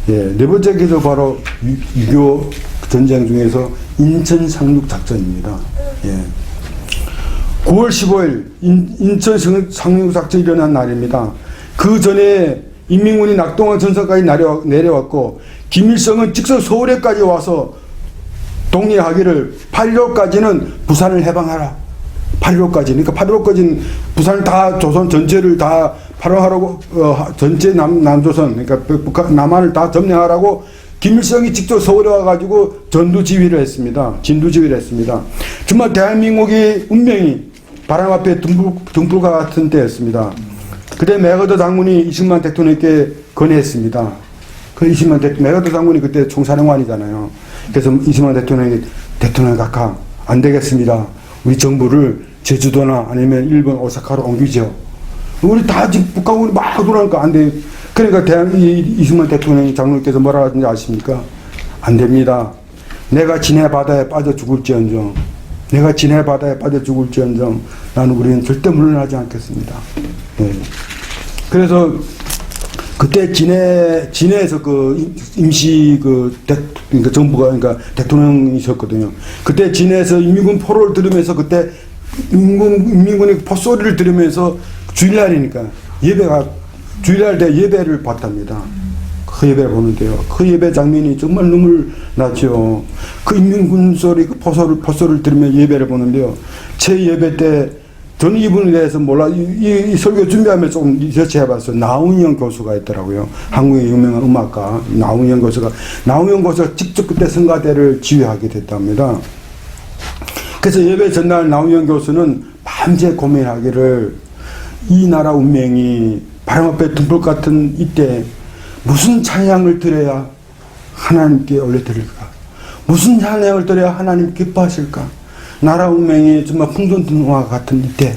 예, 네 번째 기적 바로 6.25 전쟁 중에서 인천 상륙 작전입니다. 예. 9월 15일 인천 상륙 작전이 일어난 날입니다. 그 전에 인민군이 낙동강 전선까지 내려왔고 김일성은 직접 서울에까지 와서 동의하기를 8.15까지는 부산을 해방하라. 8.15까지. 그러니까 8.15까지는 부산을 다 조선 전체를 다 발화하라고 전체 남조선 그러니까 남한을 다 점령하라고 김일성이 직접 서울에 와가지고 전두지휘를 했습니다. 진두지휘를 했습니다. 정말 대한민국이 운명이 바람 앞에 등불과 같은 때였습니다. 그때 메가더 장군이 이승만 대통령께 건의했습니다. 그 메가더 장군이 그때 총사령관이잖아요. 그래서 이승만 대통령이 대통령 각하 안 되겠습니다. 우리 정부를 제주도나 아니면 일본 오사카로 옮기죠. 우리 다 지금 북한군이 막 돌아오니까 안 돼. 그러니까 이승만 대통령 장로께서 뭐라 하는지 아십니까? 안 됩니다. 내가 진해 바다에 빠져 죽을지언정, 나는 우리는 절대 물러나지 않겠습니다. 네. 그래서 그때 진해에서 임시 그러니까 정부가 그러니까 대통령이셨거든요. 그때 진해에서 인민군 포로를 들으면서 그때 인민군이 포소리를 들으면서 주일날이니까 주일날 때 예배를 봤답니다. 그 예배를 보는데요. 그 예배 장면이 정말 눈물 나죠. 그 인민군 소리, 그 포소를 들으며 예배를 보는데요. 제 예배 때 저는 이분에 대해서 이 설교 준비하면서 조금 리서치 해봤어요. 나훈영 교수가 있더라고요. 한국의 유명한 음악가 나훈영 교수가 직접 그때 성가대를 지휘하게 됐답니다. 그래서 예배 전날 나훈영 교수는 밤새 고민하기를 이 나라 운명이 바람 앞에 등불 같은 이때 무슨 찬양을 드려야 하나님께 올려드릴까? 무슨 찬양을 드려야 하나님 기뻐하실까? 나라 운명이 정말 풍선등화 같은 이때,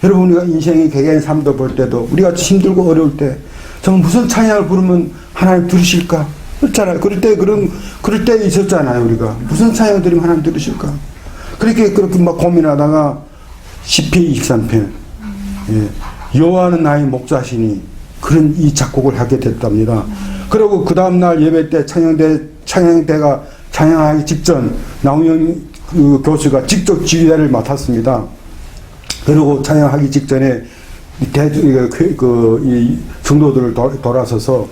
여러분 우리가 인생의 개개인 삶도 볼 때도 우리가 힘들고 어려울 때 정말 무슨 찬양을 부르면 하나님 들으실까? 그렇잖아요. 그럴 때 있었잖아요. 우리가 무슨 찬양을 드리면 하나님 들으실까? 그렇게 막 고민하다가 시편 23편 여호와는 나의 목자시니 그런 이 작곡을 하게 됐답니다. 그리고 그 다음날 예배 때 찬양대가 찬양하기 직전 나훈영 교수가 직접 지휘를 맡았습니다. 그리고 찬양하기 직전에 이 성도들을 돌아서서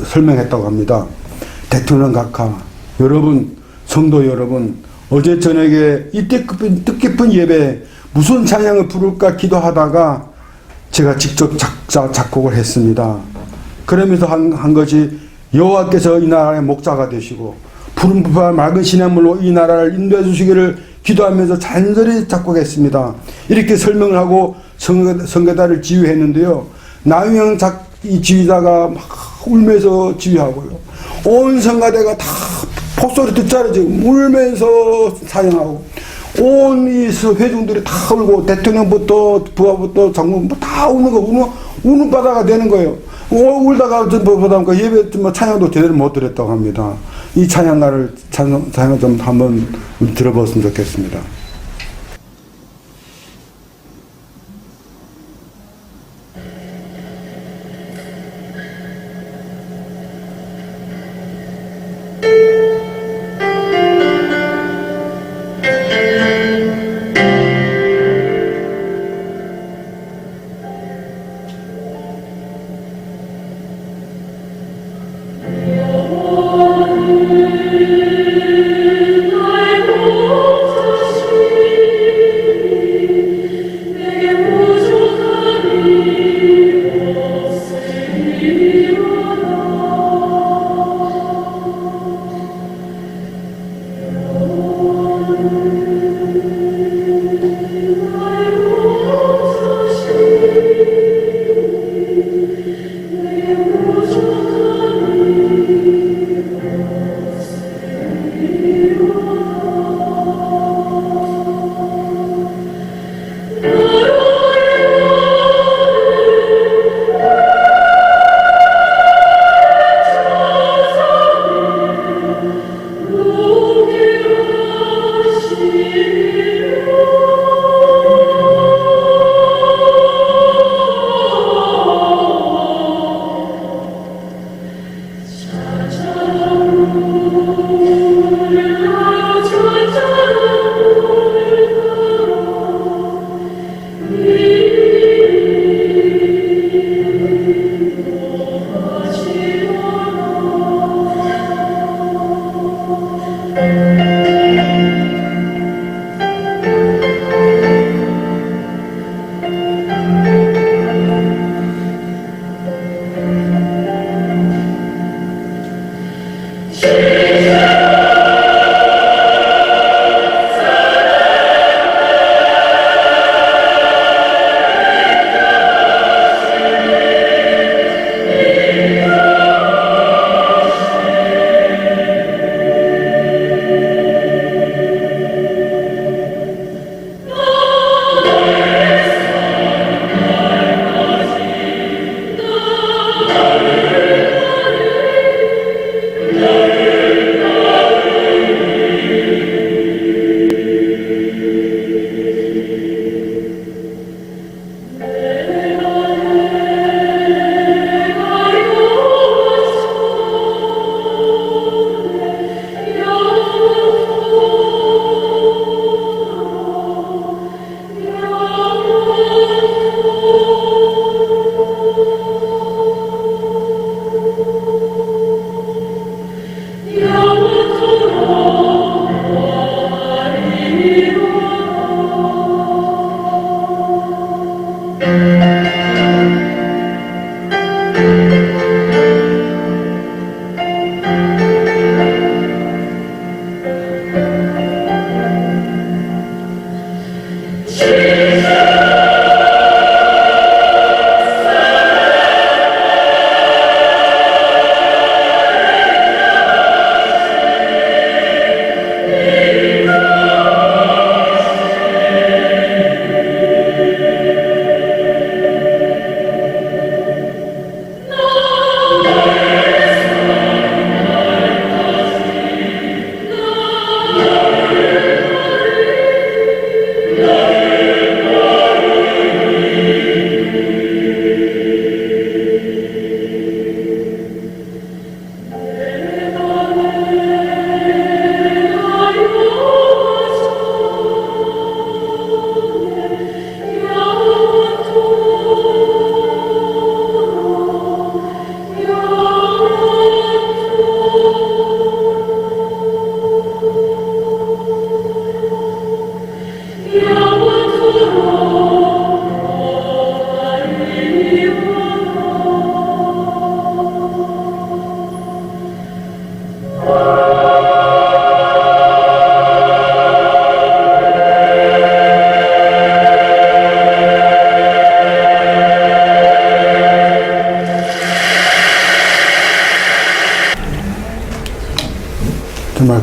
설명했다고 합니다. 대통령 각하 여러분, 성도 여러분, 어제 저녁에 이 뜻깊은 예배 무슨 찬양을 부를까 기도하다가 제가 직접 작곡을 했습니다. 그러면서 한 것이 여호와께서 이 나라의 목자가 되시고 푸른 불과 맑은 시냇물로 이 나라를 인도해 주시기를 기도하면서 잔절히 작곡했습니다. 이렇게 설명을 하고 성가다를 지휘했는데요. 나유영 이 지휘자가 막 울면서 지휘하고요. 온 성가대가 다 폭소리 듣자로 지금 울면서 사용하고 온 이 회중들이 다 울고 대통령부터 부하부터 장군부터 다 우는 바다가 되는 거예요. 울다가 보다 보니까 예배 찬양도 제대로 못 드렸다고 합니다. 이 찬양을 좀 한번 들어봤으면 좋겠습니다.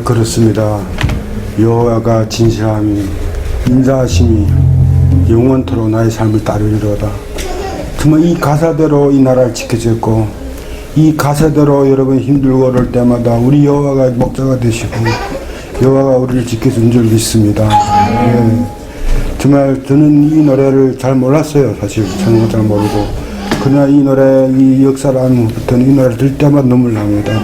그렇습니다. 여호와가 진실함이 인자하심이 영원토록 나의 삶을 따르리로다. 정말 이 가사대로 이 나라를 지켜줬고, 이 가사대로 여러분 힘들고 어려울 때마다 우리 여호와가 목자가 되시고 여호와가 우리를 지켜준 줄 믿습니다. 예. 정말 저는 이 노래를 잘 몰랐어요. 사실 저는 잘 모르고, 그러나 이 노래, 이 역사를 아는 후부터는 이 노래를 들을 때마다 눈물 납니다.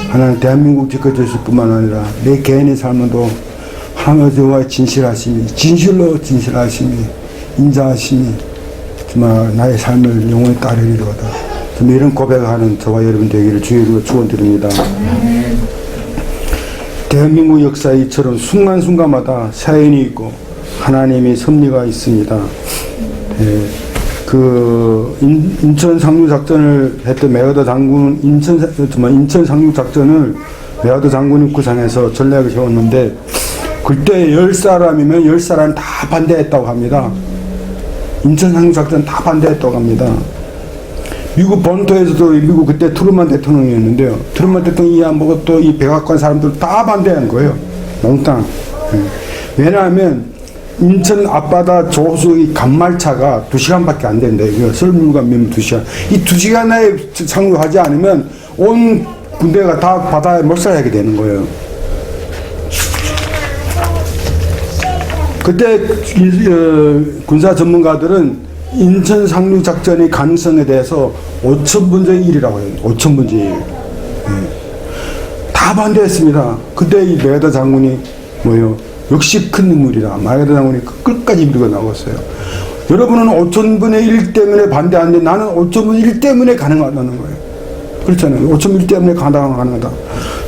하나님 대한민국 지켜주실 뿐만 아니라 내 개인의 삶에도 하나님 여호와의 진실하심이, 진실로 진실하심이, 인자하심이 정말 나의 삶을 영원히 따르리로다. 정말 이런 고백하는 저와 여러분 되기를 주의로 축원드립니다. 대한민국 역사에 이처럼 순간순간마다 사연이 있고 하나님의 섭리가 있습니다. 예, 인천 상륙작전을 했던 메가더 장군, 인천 상륙작전을 메가더 장군이 구상해서 전략을 세웠는데, 그때 10사람이면 10사람 다 반대했다고 합니다. 인천 상륙작전 다 반대했다고 합니다. 미국 본토에서도, 미국 그때 트루먼 대통령이었는데요. 트루먼 대통령이 안 보고 또 이 백악관 사람들 다 반대한 거예요. 몽땅. 예. 왜냐하면 인천 앞바다 조수의 간말차가 2시간밖에 안 된대요. 설문관면 2시간. 이 2시간 내에 상륙하지 않으면 온 군대가 다 바다에 몰살하게 되는 거예요. 그때 군사 전문가들은 인천 상륙 작전의 가능성에 대해서 5,000분의 1이라고 해요. 5,000분의 1. 예. 다 반대했습니다. 그때 이 메가더 장군이 역시 큰 눈물이라 메가더 장군이 끝까지 밀고 나왔어요. 여러분은 5,000분의 1 때문에 반대하는데 나는 5,000분의 1 때문에 가능하다는 거예요. 그렇잖아요. 5,000분의 1 때문에 가능하다.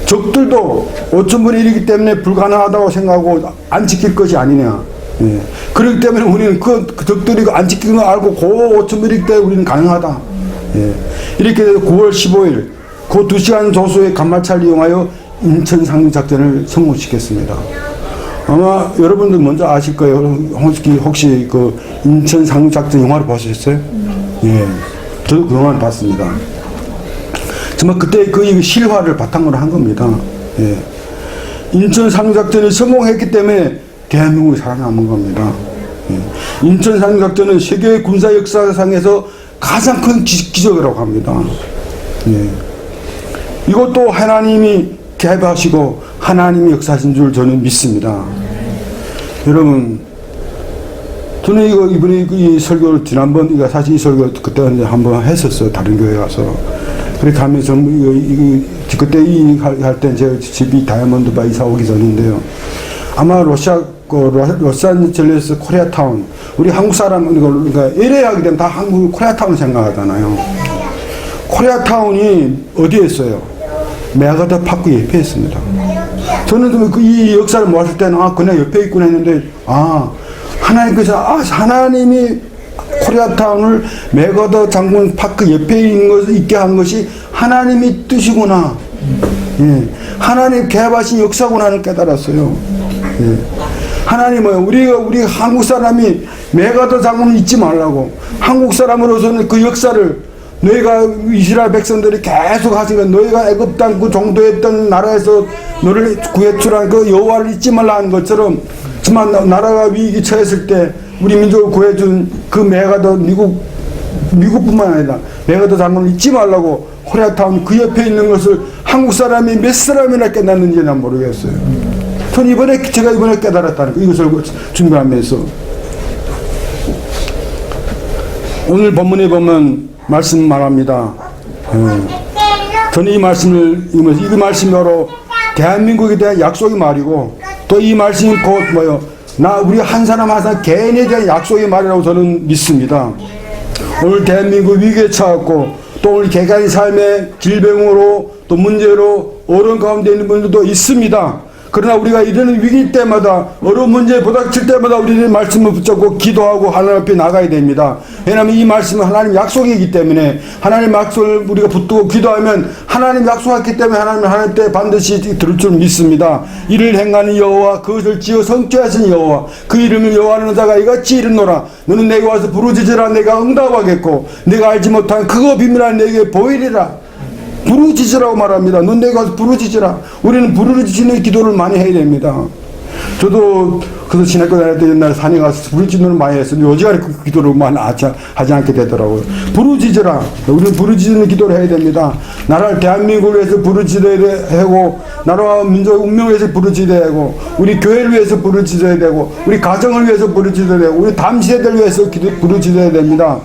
적들도 5,000분의 1이기 때문에 불가능하다고 생각하고 안 지킬 것이 아니냐. 예. 그렇기 때문에 우리는 그 적들이 안 지키는 걸 알고 그 5,000분의 1 때문에 우리는 가능하다. 예. 이렇게 돼서 9월 15일 그 2시간 조수의 간마차를 이용하여 인천 상륙작전을 성공시켰습니다. 아마 여러분들 먼저 아실 거예요. 혹시 그 인천 상륙작전 영화를 보셨어요? 예. 저도 그 영화를 봤습니다. 정말 그때 그 실화를 바탕으로 한 겁니다. 예. 인천 상륙작전이 성공했기 때문에 대한민국이 살아남은 겁니다. 예. 인천 상륙작전은 세계 군사 역사상에서 가장 큰 기적이라고 합니다. 예. 이것도 하나님이 개입하시고 하나님이 역사하신 줄 저는 믿습니다. 여러분, 저는 이번에 이 설교를 지난번, 사실 이 설교 그때 한번 했었어요. 다른 교회 가서. 그렇게 하면서, 그때 할 때 제 집이 다이아몬드 바 이사 오기 전인데요. 아마 로스앤젤레스 코리아타운, 우리 한국 사람, 그러니까 LA 하게 되면 다 한국 코리아타운 생각하잖아요. 코리아타운이 어디에 있어요? 메가더 파크 옆에 있습니다. 저는 이 역사를 모았을 때는, 그냥 옆에 있구나 했는데, 하나님께서, 하나님이 코리아타운을 메가더 장군 파크 옆에 있게 한 것이 하나님의 뜻이구나. 예. 하나님 개입하신 역사구나 하는 깨달았어요. 예. 하나님은 우리 한국 사람이 메가더 장군을 잊지 말라고. 한국 사람으로서는 그 역사를 너희가 이스라엘 백성들이 계속 하시니까 너희가 애굽 땅 그 정도였던 나라에서 너를 구해주라 그 여호와를 잊지 말라는 것처럼 정말 나라가 위기 처했을 때 우리 민족을 구해준 그 메가더 미국뿐만 아니라 메가더 장군을 잊지 말라고 코리아타운 그 옆에 있는 것을 한국 사람이 몇 사람이나 깨닫는지 난 모르겠어요. 제가 이번에 깨달았다는 거, 이것을 준비하면서. 오늘 본문에 보면 말씀 말합니다. 저는 이 말씀으로 대한민국에 대한 약속이 말이고, 또 이 말씀이 곧 우리 한 사람 한 사람 개인에 대한 약속의 말이라고 저는 믿습니다. 오늘 대한민국 위기에 처했고, 또 오늘 개개인의 삶의 질병으로 또 문제로 어려운 가운데 있는 분들도 있습니다. 그러나 우리가 이런 위기 때마다 어려운 문제에 부닥칠 때마다 우리는 말씀을 붙잡고 기도하고 하나님 앞에 나가야 됩니다. 왜냐하면 이 말씀은 하나님 약속이기 때문에 하나님 약속을 우리가 붙들고 기도하면 하나님 약속했기 때문에 하나님 때 반드시 들을 줄 믿습니다. 이를 행하는 여호와 그것을 지어 성취하신 여호와 그 이름을 여호와는 자가 이같이 이르노라. 너는 내게 와서 부르짖으라. 내가 응답하겠고 내가 알지 못한 그거 비밀한 내게 보이리라. 부르짖으라고 말합니다. 넌 내가 가서 부르짖으라. 우리는 부르짖는 기도를 많이 해야 됩니다. 저도 그래서 신학교 다닐 때 옛날에 산에 가서 부르짖는 많이 했었는데 요즘에 그 기도를 많이 하지 않게 되더라고요. 부르짖으라. 우리는 부르짖는 기도를 해야 됩니다. 나라를 대한민국을 위해서 부르짖어야 되고, 나라와 민족 운명을 위해서 부르짖어야 되고, 우리 교회를 위해서 부르짖어야 되고, 우리 가정을 위해서 부르짖어야 되고, 우리 다음 세대를 위해서 부르짖어야 됩니다.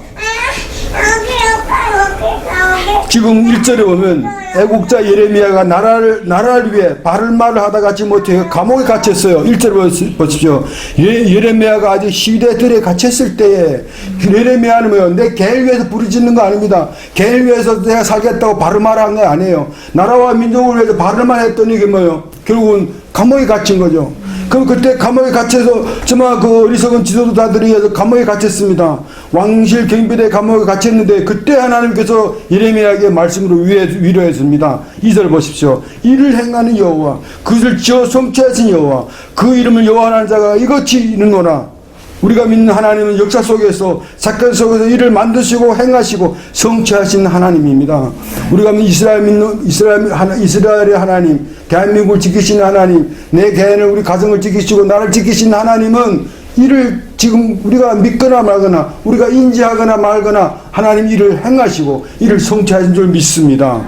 지금 1절에 보면 애국자 예레미야가 나라를 위해 바른 말을 하다 같이 못해 감옥에 갇혔어요. 1절에 보십시오. 예레미야가 아직 시대들에 갇혔을 때에 예레미야는 뭐예요? 내 개를 위해서 부르짖는 거 아닙니다. 개를 위해서 내가 살겠다고 바른 말을 한 거 아니에요. 나라와 민족을 위해서 바른 말 했더니 이게 뭐예요? 결국은 감옥에 갇힌 거죠. 그럼 그때 감옥에 갇혀서 정말 그 어리석은 지도자들이 해서 감옥에 갇혔습니다. 왕실 경비대 감옥에 갇혔는데 그때 하나님께서 예레미야에게 말씀으로 위로했습니다. 2절 보십시오. 이를 행하는 여호와, 그것을 지어 성취하신 여호와, 그 이름을 여호와라는 자가 이같이 이르노라. 우리가 믿는 하나님은 역사 속에서 사건 속에서 일을 만드시고 행하시고 성취하신 하나님입니다. 우리가 믿는 이스라엘의 하나님, 대한민국을 지키시는 하나님, 내 개인을 우리 가정을 지키시고 나를 지키시는 하나님은 일을 지금 우리가 믿거나 말거나 우리가 인지하거나 말거나 하나님 일을 행하시고 일을 성취하신 줄 믿습니다.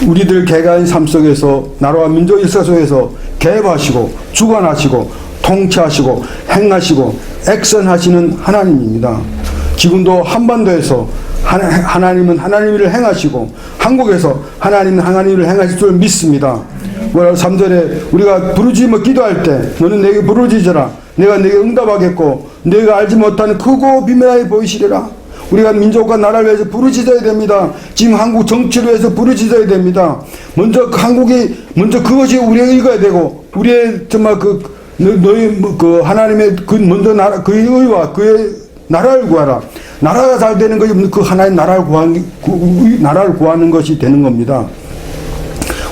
우리들 개가인 삶 속에서 나라와 민족 역사 속에서 개입하시고 주관하시고 통치하시고 행하시고 액선하시는 하나님입니다. 지금도 한반도에서 하나님은 하나님 일을 행하시고 한국에서 하나님은 하나님 일을 행하실 줄 믿습니다. 3절에 우리가 부르짖으며 기도할 때 너는 내게 부르짖으라. 내가 내게 응답하겠고 내가 알지 못하는 크고 비밀하게 보이시리라. 우리가 민족과 나라를 위해서 부르짖어야 됩니다. 지금 한국 정치를 위해서 부르짖어야 됩니다. 먼저 먼저 그것이 우리가 읽어야 되고, 우리의 정말 너희 하나님의 먼저 그의 의와 그의 나라를 구하라. 나라가 잘 되는 것이 그 하나님 나라를 구하는 것이 되는 겁니다.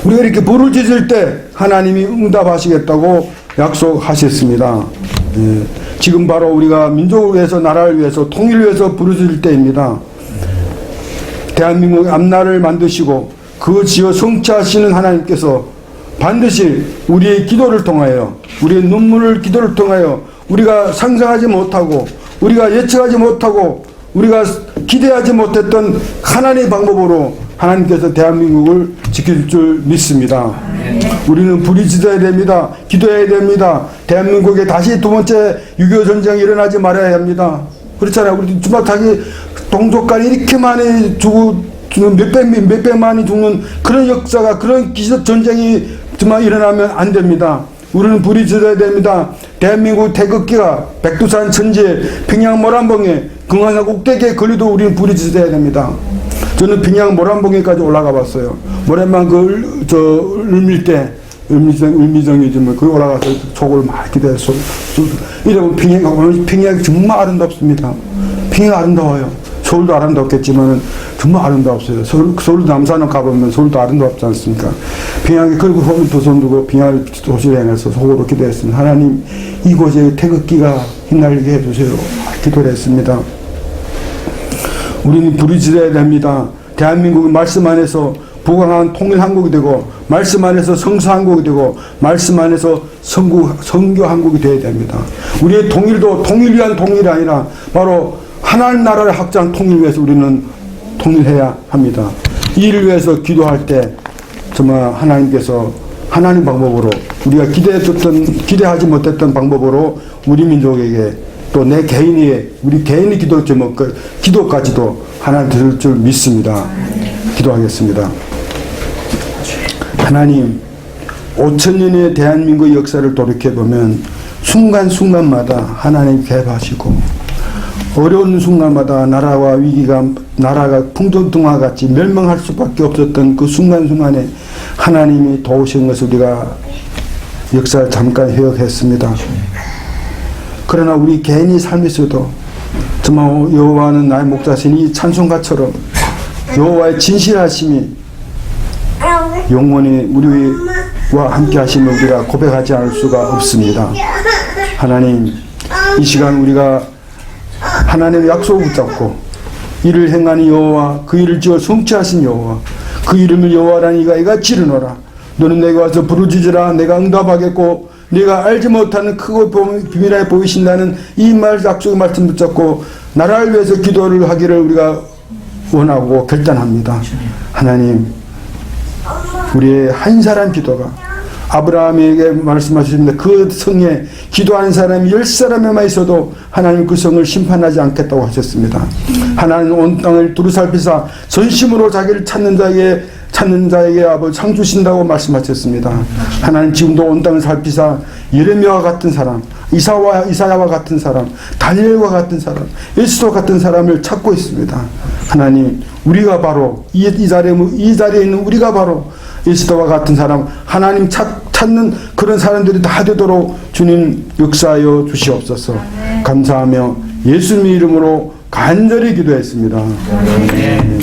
우리가 이렇게 부르짖을 때 하나님이 응답하시겠다고 약속하셨습니다. 지금 바로 우리가 민족을 위해서 나라를 위해서 통일을 위해서 부르짖을 때입니다. 대한민국의 앞날을 만드시고 그 지어 성취하시는 하나님께서 반드시 우리의 기도를 통하여 우리의 눈물을 기도를 통하여 우리가 상상하지 못하고 우리가 예측하지 못하고 우리가 기대하지 못했던 하나님의 방법으로 하나님께서 대한민국을 지킬 줄 믿습니다. 우리는 부르짖어야 됩니다. 기도해야 됩니다. 대한민국에 다시 두 번째 6.25 전쟁이 일어나지 말아야 합니다. 그렇잖아요. 우리 주마타기 동족간이 이렇게 많이 몇백만이 죽는 그런 역사가, 그런 기적 전쟁이 정말 일어나면 안 됩니다. 우리는 부르짖어야 됩니다. 대한민국 태극기가 백두산 천지에 평양 모란봉에 금강산 꼭대기에 걸려도 우리는 부르짖어야 됩니다. 저는 평양 모란봉에까지 올라가 봤어요. 모란만 을미정이지만 거기 올라가서 속을 막 기대해서 이러면 평양이 정말 아름답습니다. 평양 아름다워요. 서울도 아름답겠지만 정말 아름답습니다. 서울 남산을 가보면 서울도 아름답지 않습니까? 평양에 그리고 손을 두 손 두고 평양을 도시를 향해서 속으로 기도했습니다. 하나님, 이곳에 태극기가 휘날리게 해주세요. 기도를 했습니다. 우리는 부르짖어야 됩니다. 대한민국은 말씀 안에서 부강한 통일한국이 되고, 말씀 안에서 성서한국이 되고, 말씀 안에서 선교한국이 되어야 됩니다. 우리의 통일도 통일 위한 통일이 아니라 바로 하나님 나라를 확장 통일 위해서 우리는 통일해야 합니다. 이 일을 위해서 기도할 때 정말 하나님께서 하나님 방법으로 우리가 기대하지 못했던 방법으로 우리 민족에게 또 내 개인의 우리 개인의 기도까지도 하나님 들을 줄 믿습니다. 기도하겠습니다. 하나님, 5,000년의 대한민국의 역사를 돌이켜보면 순간순간마다 하나님 개입하시고 어려운 순간마다 나라가 풍등등화 같이 멸망할 수밖에 없었던 그 순간순간에 하나님이 도우신 것을 우리가 역사를 잠깐 회역했습니다. 그러나 우리 개인의 삶에서도 정말 여호와는 나의 목자시니 이 찬송가처럼 여호와의 진실하심이 영원히 우리와 함께 하시면 우리가 고백하지 않을 수가 없습니다. 하나님, 이 시간 우리가 하나님의 약속을 붙잡고 이를 행하는 여호와 그 일을 지어 성취하신 여호와 그 이름을 여호와라는 이가 이같이 이르노라. 너는 내게 와서 부르짖으라. 내가 응답하겠고 네가 알지 못하는 크고 비밀하게 보이신다는 이 말 약속의 말씀 붙잡고 나라를 위해서 기도를 하기를 우리가 원하고 결단합니다. 하나님, 우리의 한 사람 기도가 아브라함에게 말씀하셨습니다. 그 성에 기도하는 사람이 10사람에만 있어도 하나님 그 성을 심판하지 않겠다고 하셨습니다. 하나님 온 땅을 두루살피사 전심으로 자기를 찾는 자에게 아버지 상 주신다고 말씀하셨습니다. 하나님 지금도 온 땅을 살피사 예레미야와 같은 사람, 이사야와 같은 사람, 다니엘과 같은 사람, 에스더 같은 사람을 찾고 있습니다. 하나님, 우리가 바로 이 자리에 있는 우리가 바로 에스더와 같은 사람, 하나님 찾는 그런 사람들이 다 되도록 주님 역사하여 주시옵소서. 감사하며 예수님 이름으로 간절히 기도했습니다. 아멘.